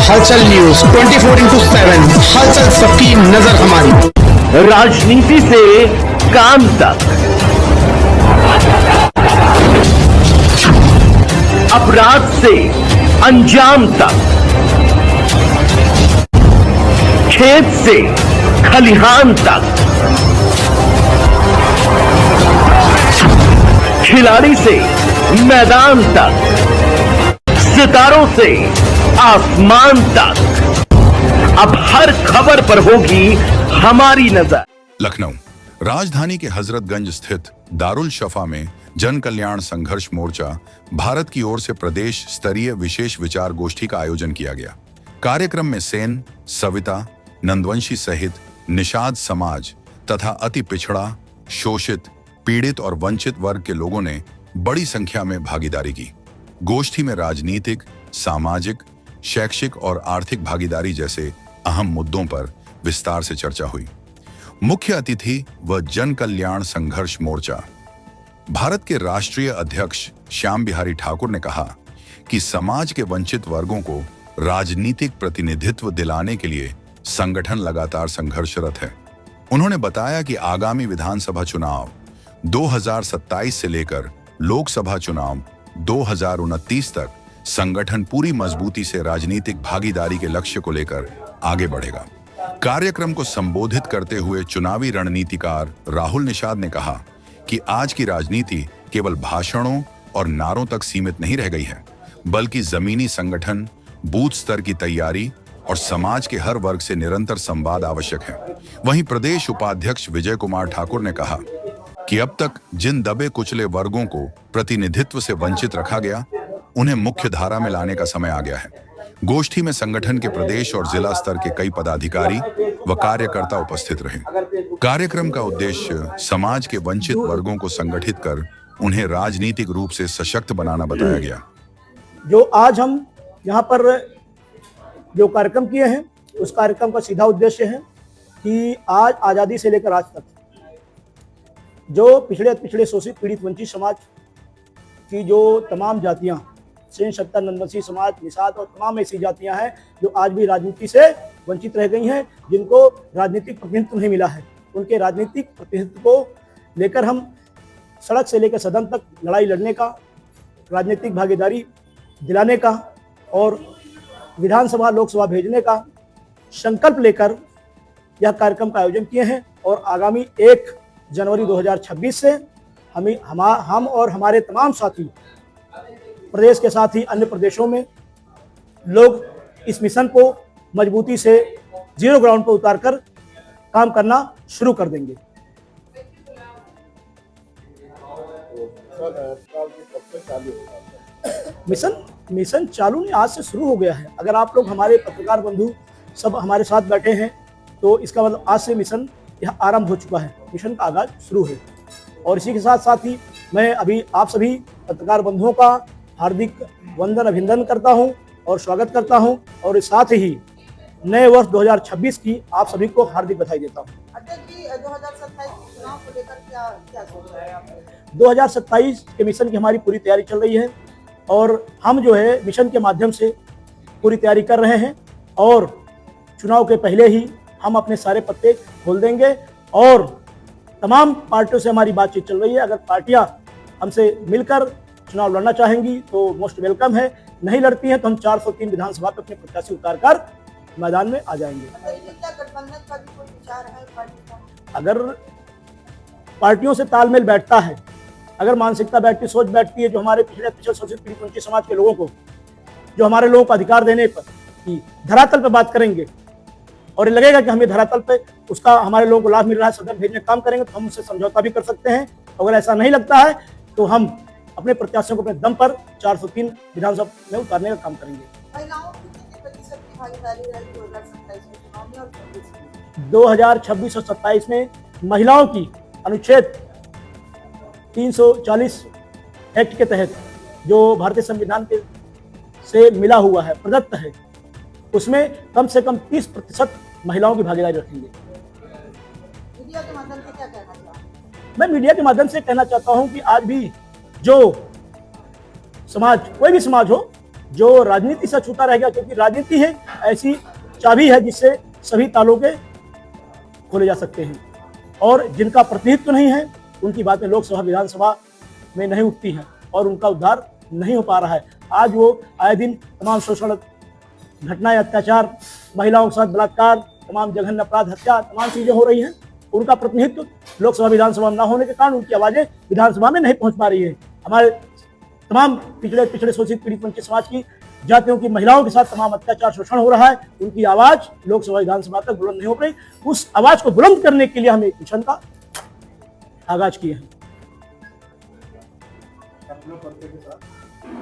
हलचल न्यूज 24/7, हलचल सबकी नजर हमारी। राजनीति से काम तक, अपराध से अंजाम तक, खेत से खलिहान तक, खिलाड़ी से मैदान तक, सितारों से आसमान तक, अब हर खबर पर होगी हमारी नजर। लखनऊ राजधानी के हजरतगंज स्थित दारुल शफा में जन कल्याण संघर्ष मोर्चा भारत की ओर से प्रदेश स्तरीय विशेष विचार गोष्ठी का आयोजन किया गया। कार्यक्रम में सेन, सविता, नंदवंशी सहित निषाद समाज तथा अति पिछड़ा, शोषित, पीड़ित और वंचित वर्ग के लोगों ने बड़ी संख्या में भागीदारी की। गोष्ठी में राजनीतिक, सामाजिक, शैक्षिक और आर्थिक भागीदारी जैसे अहम मुद्दों पर विस्तार से चर्चा हुई। मुख्य अतिथि व जन कल्याण संघर्ष मोर्चा भारत के राष्ट्रीय अध्यक्ष श्याम बिहारी ठाकुर ने कहा कि समाज के वंचित वर्गों को राजनीतिक प्रतिनिधित्व दिलाने के लिए संगठन लगातार संघर्षरत है। उन्होंने बताया कि आगामी विधानसभा चुनाव 2027 से लेकर लोकसभा चुनाव 2029 तक संगठन पूरी मजबूती से राजनीतिक भागीदारी के लक्ष्य को लेकर आगे बढ़ेगा। कार्यक्रम को संबोधित करते हुए चुनावी रणनीतिकार राहुल निषाद ने कहा कि आज की राजनीति केवल भाषणों और नारों तक सीमित नहीं रह गई है, बल्कि जमीनी संगठन, बूथ स्तर की तैयारी और समाज के हर वर्ग से निरंतर संवाद आवश्यक है। वहीं प्रदेश उपाध्यक्ष विजय कुमार ठाकुर ने कहा कि अब तक जिन दबे कुचले वर्गों को प्रतिनिधित्व से वंचित रखा गया, उन्हें मुख्य धारा में लाने का समय आ गया है। गोष्ठी में संगठन के प्रदेश और जिला स्तर के कई पदाधिकारी व कार्यकर्ता उपस्थित रहे। कार्यक्रम का उद्देश्य समाज के वंचित वर्गों को संगठित कर उन्हें राजनीतिक रूप से सशक्त बनाना बताया गया। जो आज हम यहाँ पर जो कार्यक्रम किए हैं, उस कार्यक्रम का सीधा उद्देश्य है कि आज आज़ादी से लेकर आज तक जो पिछड़े शोषित, पीड़ित, वंचित समाज की जो तमाम जातियाँ, सेन, सत्ता, नंदवंशी समाज, निषाद और तमाम ऐसी जातियां हैं जो आज भी राजनीति से वंचित रह गई हैं, जिनको राजनीतिक प्रतिनिधित्व नहीं मिला है, उनके राजनीतिक प्रतिनिधित्व को लेकर हम सड़क से लेकर सदन तक लड़ाई लड़ने का, राजनीतिक भागीदारी दिलाने का और विधानसभा, लोकसभा भेजने का संकल्प लेकर यह कार्यक्रम का आयोजन किए हैं। और आगामी 1 जनवरी 2026 से हम और हमारे तमाम साथी प्रदेश के साथ ही अन्य प्रदेशों में लोग इस मिशन को मजबूती से जीरो ग्राउंड पर उतारकर काम करना शुरू कर देंगे। मिशन चालू नहीं, आज से शुरू हो गया है। अगर आप लोग हमारे पत्रकार बंधु सब हमारे साथ बैठे हैं तो इसका मतलब आज से मिशन यह आरंभ हो चुका है, मिशन का आगाज शुरू है। और इसी के साथ साथ ही मैं अभी आप सभी पत्रकार बंधुओं का हार्दिक वंदन, अभिनंदन करता हूं और स्वागत करता हूं और साथ ही नए वर्ष 2026 की आप सभी को हार्दिक बधाई देता हूं। 2027 चुनाव को लेकर क्या सोच रहे हैं आप? 2027 के मिशन की हमारी पूरी तैयारी चल रही है और हम जो है मिशन के माध्यम से पूरी तैयारी कर रहे हैं और चुनाव के पहले ही हम अपने सारे पत्ते खोल देंगे। और तमाम पार्टियों से हमारी बातचीत चल रही है। अगर पार्टियां हमसे मिलकर चुनाव लड़ना चाहेंगी तो मोस्ट वेलकम है, नहीं लड़ती हैं तो हम 403 विधानसभा पे अपने प्रत्याशी उतारकर मैदान में आ जाएंगे। गठबंधन का भी कोई विचार है पार्टी का? अगर पार्टियों से तालमेल बैठता है, अगर मानसिकता बैठती, सोच बैठती है, जो हमारे पिछड़े शोषित, पीड़ित, वंचित समाज के लोगों को, जो हमारे लोगों को अधिकार देने पर कि धरातल पे बात करेंगे और ये लगेगा कि हमें धरातल पे उसका हमारे लोगों को लाभ मिल रहा है, सदन भेजने काम करेंगे तो हम उससे समझौता भी कर सकते हैं। अगर ऐसा नहीं लगता है तो हम अपने प्रत्याशियों को अपने दम पर 403 विधानसभा में उतारने का काम करेंगे। महिलाओं की कितने प्रतिशत की भागीदारी रहेगी 2027 में चुनाव में और 2026 और 27 में महिलाओं की अनुच्छेद 340 एक्ट के तहत जो भारतीय संविधान के से मिला हुआ है, प्रदत्त है, उसमें कम से कम 30% महिलाओं की भागीदारी रखेंगे। मीडिया के माध्यम से क्या कहना चाहूँ? मैं मीडिया के माध्यम से कहना चाहता हूं कि आज भी जो समाज, कोई भी समाज हो, जो राजनीति से छूता रह गया, क्योंकि राजनीति है ऐसी चाबी है जिससे सभी तालों के खोले जा सकते हैं, और जिनका प्रतिनिधित्व नहीं है उनकी बातें लोकसभा विधानसभा में नहीं उठती हैं और उनका उद्धार नहीं हो पा रहा है। आज वो आए दिन तमाम शोषण घटनाएं, अत्याचार, महिलाओं के साथ बलात्कार, तमाम जघन्य अपराध, हत्या, तमाम चीजें हो रही हैं। उनका प्रतिनिधित्व लोकसभा विधानसभा न होने के कारण उनकी आवाजें विधानसभा में नहीं पहुंच पा रही है। हमारे तमाम पिछड़े शोषित पीड़ित वंचित समाज की जातियों की महिलाओं के साथ तमाम अत्याचार शोषण हो रहा है, उनकी आवाज लोकसभा विधानसभा तक बुलंद नहीं हो पाई। उस आवाज को बुलंद करने के लिए हम एक मिशन का आगाज किए हैं।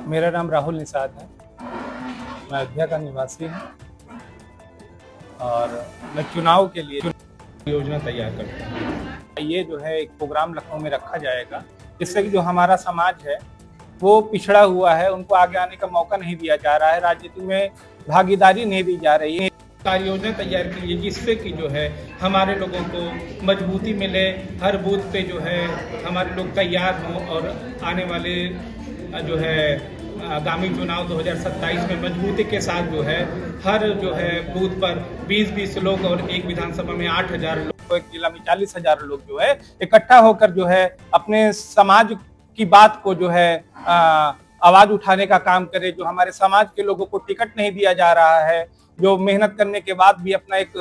मेरा नाम राहुल निषाद है, मैं अयोध्या का निवासी हूँ और मैं चुनाव के लिए योजना तैयार करता हूँ। ये जो है एक प्रोग्राम लखनऊ में रखा जाएगा जिससे कि जो हमारा समाज है वो पिछड़ा हुआ है, उनको आगे आने का मौका नहीं दिया जा रहा है, राजनीति में भागीदारी नहीं दी जा रही है। कार्य योजना तैयार की है जिससे कि जो है हमारे लोगों को मजबूती मिले, हर बूथ पे जो है हमारे लोग तैयार हों और आने वाले जो है आगामी चुनाव 2027 में मजबूती के साथ जो है हर जो है बूथ पर 20-20 लोग और एक विधानसभा में 8,000 लोग, एक जिला में 40,000 लोग जो है इकट्ठा होकर जो है अपने समाज की बात को जो है आवाज उठाने का काम करे। जो हमारे समाज के लोगों को टिकट नहीं दिया जा रहा है, जो मेहनत करने के बाद भी अपना एक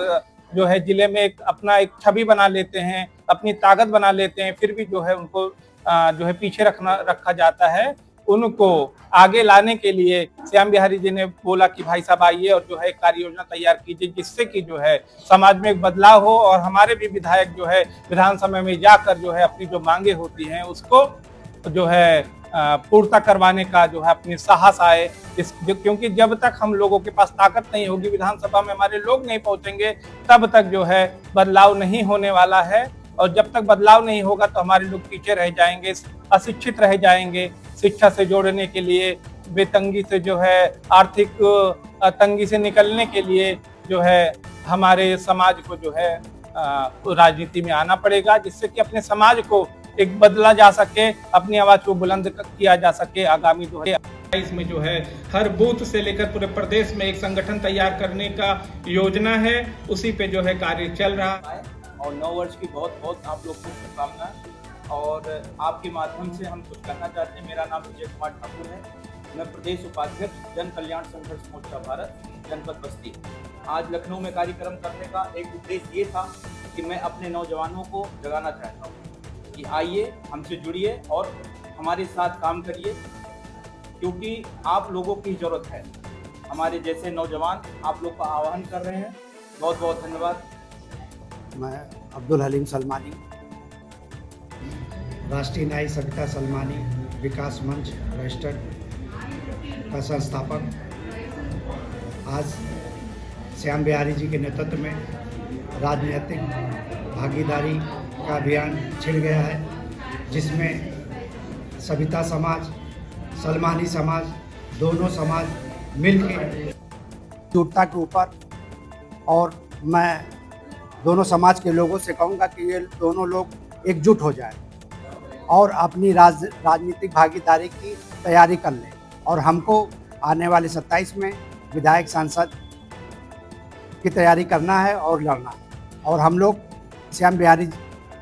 जो है जिले में अपना एक छवि बना लेते हैं, अपनी ताकत बना लेते हैं, फिर भी जो है उनको जो है पीछे रखा जाता है। उनको आगे लाने के लिए श्याम बिहारी जी ने बोला कि भाई साहब आइए और जो है कार्य योजना तैयार कीजिए जिससे कि जो है समाज में एक बदलाव हो और हमारे भी विधायक जो है विधानसभा में जाकर जो है अपनी जो मांगे होती हैं उसको जो है पूर्ता करवाने का जो है अपनी साहस आए। क्योंकि जब तक हम लोगों के पास ताकत नहीं होगी, विधानसभा में हमारे लोग नहीं पहुंचेंगे, तब तक जो है बदलाव नहीं होने वाला है। और जब तक बदलाव नहीं होगा तो हमारे लोग पीछे रह जाएंगे, अशिक्षित रह जाएंगे। शिक्षा से जोड़ने के लिए, बेतंगी से जो है आर्थिक तंगी से निकलने के लिए जो है हमारे समाज को जो है राजनीति में आना पड़ेगा, जिससे कि अपने समाज को एक बदला जा सके, अपनी आवाज को बुलंद किया जा सके। आगामी 2022 में जो है हर बूथ से लेकर पूरे प्रदेश में एक संगठन तैयार करने का योजना है, उसी पे जो है कार्य चल रहा है। और 9 वर्ष की बहुत बहुत आप लोग को शुभकामनाएं। और आपके माध्यम से हम कुछ कहना चाहते हैं। मेरा नाम विजय कुमार ठाकुर है, मैं प्रदेश उपाध्यक्ष जन कल्याण संघर्ष मोर्चा भारत जनपद बस्ती। आज लखनऊ में कार्यक्रम करने का एक उद्देश्य ये था कि मैं अपने नौजवानों को जगाना चाहता हूँ कि आइए हमसे जुड़िए और हमारे साथ काम करिए, क्योंकि आप लोगों की ज़रूरत है। हमारे जैसे नौजवान आप लोग का आह्वान कर रहे हैं। बहुत बहुत धन्यवाद। मैं अब्दुल हलीम सलमानी, राष्ट्रीय न्यायिक संहिता सलमानी विकास मंच रजिस्टर्ड का संस्थापक। आज श्याम बिहारी जी के नेतृत्व में राजनीतिक भागीदारी का अभियान छिड़ गया है, जिसमें सविता समाज, सलमानी समाज, दोनों समाज मिलकर जुटता के ऊपर, और मैं दोनों समाज के लोगों से कहूँगा कि ये दोनों लोग एकजुट हो जाए और अपनी राजनीतिक भागीदारी की तैयारी कर लें। और हमको आने वाले 27 में विधायक सांसद की तैयारी करना है और लड़ना है। और हम लोग श्याम बिहारी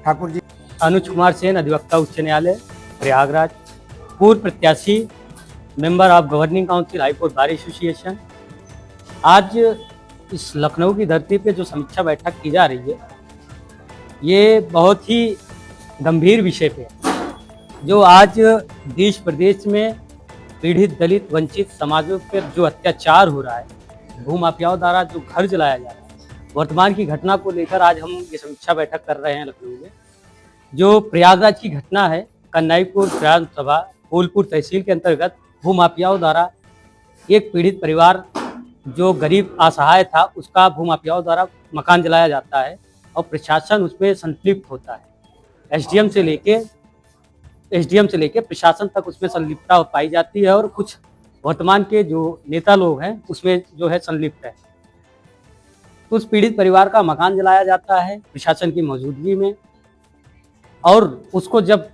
ठाकुर जी। अनुज कुमार सेन, अधिवक्ता उच्च न्यायालय प्रयागराज, पूर्व प्रत्याशी, member of governing council high court bar association. आज इस लखनऊ की धरती पे जो समीक्षा बैठक की जा रही है, ये बहुत ही गंभीर विषय पे है। जो आज देश प्रदेश में पीड़ित, दलित, वंचित समाजों पर जो अत्याचार हो रहा है, भूमाफियाओं द्वारा जो घर जलाया जा रहा है, वर्तमान की घटना को लेकर आज हम ये समीक्षा बैठक कर रहे हैं लखनऊ में। जो प्रयागराज की घटना है, कन्नाईपुर विधानसभा फूलपुर तहसील के अंतर्गत भूमाफियाओं द्वारा एक पीड़ित परिवार जो गरीब असहाय था, उसका भूमाफियाओं द्वारा मकान जलाया जाता है और प्रशासन उसमें संलिप्त होता है। एसडीएम से लेके प्रशासन तक उसमें संलिप्तता पाई जाती है और कुछ वर्तमान के जो नेता लोग हैं उसमें जो है संलिप्त है। तो उस पीड़ित परिवार का मकान जलाया जाता है प्रशासन की मौजूदगी में, और उसको जब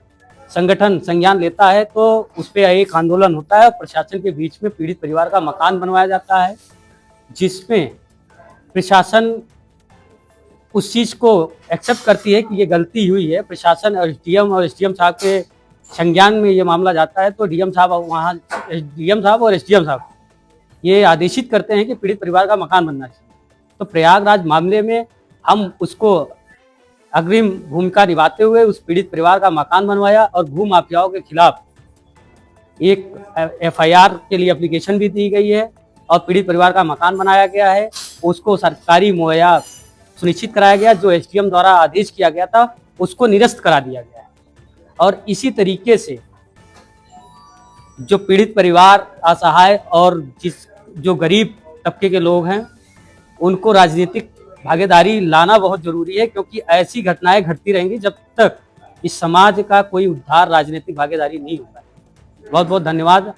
संगठन संज्ञान लेता है तो उस पर एक आंदोलन होता है। प्रशासन के बीच में पीड़ित परिवार का मकान बनवाया जाता है जिसमें प्रशासन उस चीज़ को एक्सेप्ट करती है कि ये गलती हुई है। प्रशासन और एसडीएम साहब के संज्ञान में ये मामला जाता है तो डीएम साहब वहाँ डीएम साहब और एसडीएम साहब ये आदेशित करते हैं कि पीड़ित परिवार का मकान बनना चाहिए। तो प्रयागराज मामले में हम उसको अग्रिम भूमिका निभाते हुए उस पीड़ित परिवार का मकान बनवाया और भू माफियाओं के खिलाफ एक एफआईआर के लिए एप्लीकेशन भी दी गई है और पीड़ित परिवार का मकान बनाया गया है। उसको सरकारी मुहैया सुनिश्चित कराया गया, जो एसडीएम द्वारा आदेश किया गया था उसको निरस्त करा दिया गया है। और इसी तरीके से जो पीड़ित परिवार असहाय और जो गरीब तबके के लोग हैं उनको राजनीतिक भागीदारी लाना बहुत जरूरी है, क्योंकि ऐसी घटनाएं घटती रहेंगी जब तक इस समाज का कोई उद्धार राजनीतिक भागीदारी नहीं होगा। बहुत बहुत धन्यवाद।